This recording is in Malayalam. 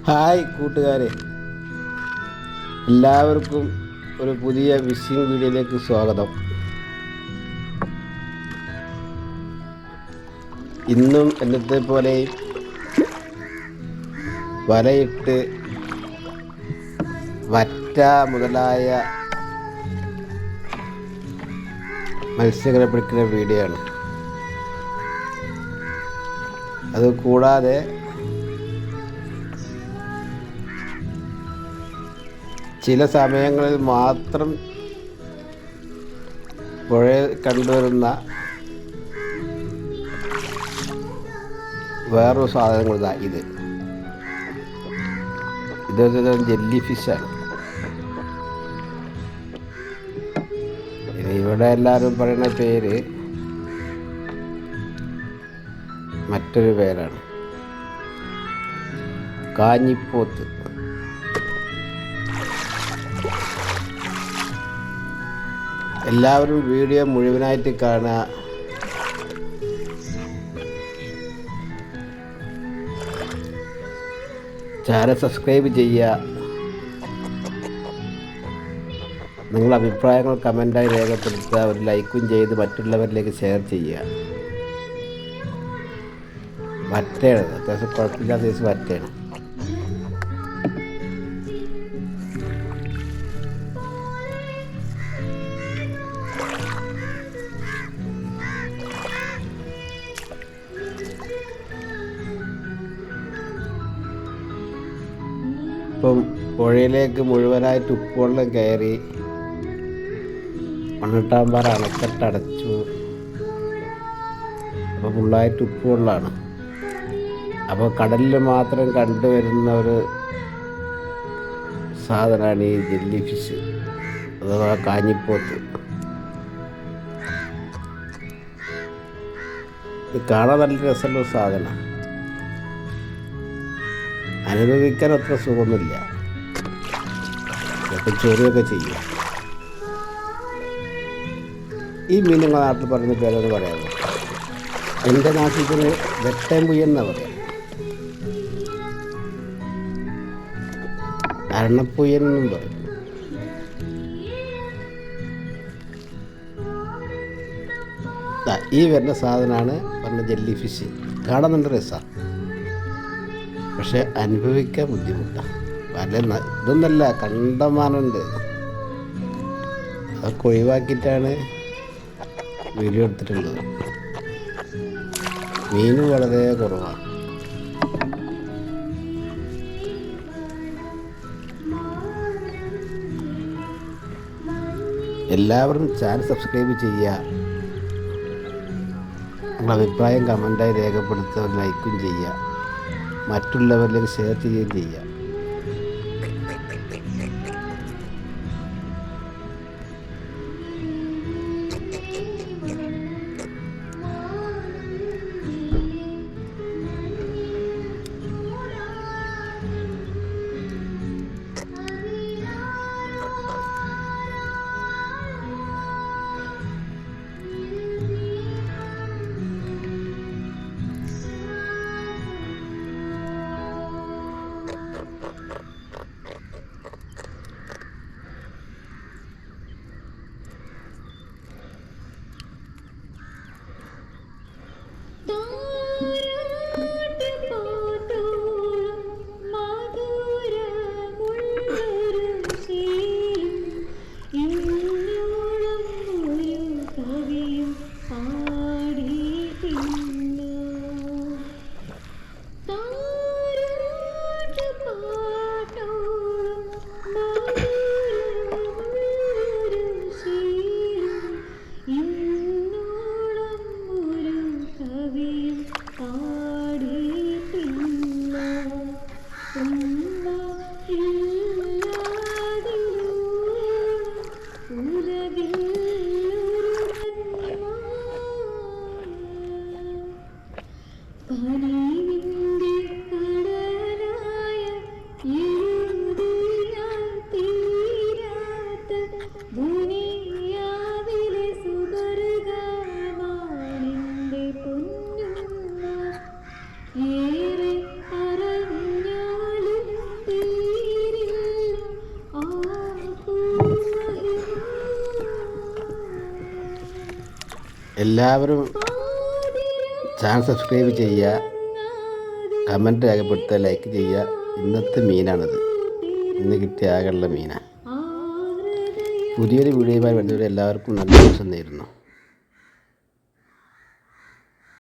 ഹായ് കൂട്ടുകാരെ, എല്ലാവർക്കും ഒരു പുതിയ വിഷിംഗ് വീഡിയോയിലേക്ക് സ്വാഗതം. ഇന്നും എന്നത്തെ പോലെ വലയിട്ട് വറ്റ മുതലായ മത്സ്യങ്ങളെ പിടിക്കുന്ന വീഡിയോ ആണ്. അതുകൂടാതെ ചില സമയങ്ങളിൽ മാത്രം പുഴയിൽ കണ്ടുവരുന്ന വേറൊരു സാധനങ്ങൾ ഇതൊരു ജെല്ലി ഫിഷാണ്. ഇവിടെ എല്ലാവരും പറയുന്ന പേര് മറ്റൊരു പേരാണ്, കാഞ്ഞിപ്പോത്ത്. എല്ലാവരും വീഡിയോ മുഴുവനായിട്ട് കാണുക. ചാനൽ സബ്സ്ക്രൈബ് ചെയ്യുക. നിങ്ങളുടെ അഭിപ്രായങ്ങൾ കമൻറ്റായി രേഖപ്പെടുത്തുക. ഒരു ലൈക്കും ചെയ്ത് മറ്റുള്ളവരിലേക്ക് ഷെയർ ചെയ്യുക. വറ്റയാണ്, അത്യാവശ്യം കുഴപ്പമില്ലാത്ത ദിവസം വറ്റയാണ്. ഇപ്പം പുഴയിലേക്ക് മുഴുവനായിട്ട് ഉപ്പുവെള്ളം കയറി, മണ്ണിട്ടാമ്പാറ അണക്കെട്ടടച്ചു. അപ്പോൾ ഫുള്ളായിട്ട് ഉപ്പുവെള്ളമാണ്. അപ്പോൾ കടലിൽ മാത്രം കണ്ടുവരുന്ന ഒരു സാധനമാണ് ഈ ജെല്ലി ഫിഷ് അഥവാ കാഞ്ഞിപ്പോത്ത്. ഇത് കാണാൻ നല്ല രസമുള്ള സാധനമാണ്. അനുഭവിക്കാൻ അത്ര സുഖമൊന്നുമില്ല. ചിലപ്പോൾ ചൊറിയൊക്കെ ചെയ്യും. ഈ മീൻ നിങ്ങളുടെ നാട്ടിൽ പറഞ്ഞ പേരൊന്ന് പറയാമോ? എൻ്റെ നാട്ടിൽ ഇതിന് വെട്ടമ്പുയ്യൻ എന്നാണ് പറയാം, അരണപ്പുയ്യൻ എന്നും പറയും. ഈ വരുന്ന സാധനമാണ് പറഞ്ഞ ജെല്ലി ഫിഷ്. കാണാൻ നല്ല രസമാണ്, പക്ഷെ അനുഭവിക്കാൻ ബുദ്ധിമുട്ടാണ്. ഇതൊന്നല്ല, കണ്ടമാനുണ്ട്. അതൊക്കെ ഒഴിവാക്കിയിട്ടാണ് വീഡിയോ എടുത്തിട്ടുള്ളത്. മീൻ വളരെ കുറവാണ്. എല്ലാവരും ചാനൽ സബ്സ്ക്രൈബ് ചെയ്യുക. നിങ്ങളുടെ അഭിപ്രായം കമൻറ്റായി രേഖപ്പെടുത്തുക. ലൈക്കും ചെയ്യുക, മറ്റുള്ളവരിലേക്ക് ഷെയർ ചെയ്യുകയും ചെയ്യുക. എല്ലാവരും ചാനൽ സബ്സ്ക്രൈബ് ചെയ്യുക, കമൻറ്റ് രേഖപ്പെടുത്തുക, ലൈക്ക് ചെയ്യുക. ഇന്നത്തെ മീനാണിത്. ഇന്ന് കിട്ടിയ ആകെയുള്ള മീനാണ്. പുതിയൊരു വീഡിയോയുമായി വരുന്നവരെ എല്ലാവർക്കും നല്ല ദിവസം നേരുന്നു.